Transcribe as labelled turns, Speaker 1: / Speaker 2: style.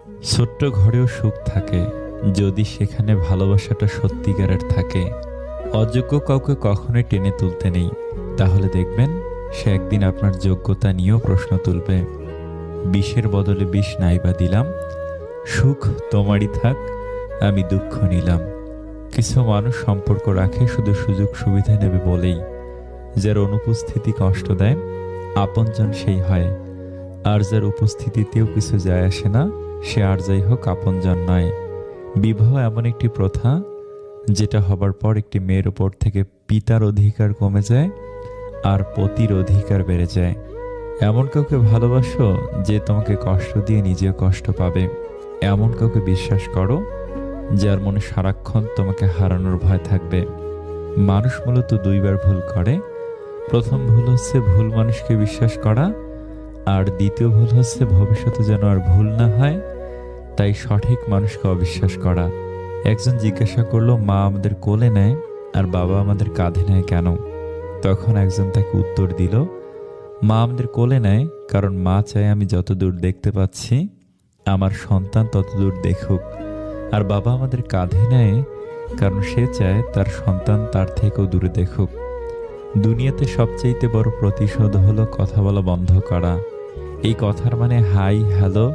Speaker 1: ছোট্ট ঘরেও সুখ থাকে যদি সেখানে ভালোবাসাটা সত্যিকারের থাকে। অযোগ্য কাউকে কখনোই টেনে তুলতে নেই, তাহলে দেখবেন সে একদিন আপনার যোগ্যতা নিয়েও প্রশ্ন তুলবে। বিষের বদলে বিষ নাইবা দিলাম, সুখ তোমারই থাক, আমি দুঃখ নিলাম। কিছু মানুষ সম্পর্ক রাখে শুধু সুযোগ সুবিধা নেবে বলেই। যার অনুপস্থিতি কষ্ট দেয় আপনজন সেই হয়, আর যার উপস্থিতিতেও কিছু যায় আসে না সে আর যাই হোক আপনজন নয়। বিবাহ এমন একটি প্রথা যেটা হবার পর একটি মেয়ের উপর থেকে পিতার অধিকার কমে যায় আর পতির অধিকার বেড়ে যায়। এমন কাউকে ভালোবাসো যে তোমাকে কষ্ট দিয়ে নিজেও কষ্ট পাবে। এমন কাউকে বিশ্বাস করো যার মনে সারাক্ষণ তোমাকে হারানোর ভয় থাকবে। মানুষ মূলত দুইবার ভুল করে। প্রথম ভুল হচ্ছে ভুল মানুষকে বিশ্বাস করা, আর দ্বিতীয় ভুল হচ্ছে ভবিষ্যতে যেন আর ভুল না হয় তাই সঠিক মানুষকে অবিশ্বাস করা। একজন জিজ্ঞাসা করলো, মা আমাদের কোলে নেয় আর বাবা আমাদের কাঁধে নেয় কেন? তখন একজন তাকে উত্তর দিল, মা আমাদের কোলে নেয় কারণ মা চায় আমি যতদূর দেখতে পাচ্ছি আমার সন্তান ততদূর দেখুক, আর বাবা আমাদের কাঁধে নেয় কারণ সে চায় তার সন্তান তার থেকেও দূরে দেখুক। দুনিয়াতে সবচাইতে বড় প্রতিশোধ হলো কথা বলা বন্ধ করা। এই কথার মানে হাই হ্যালো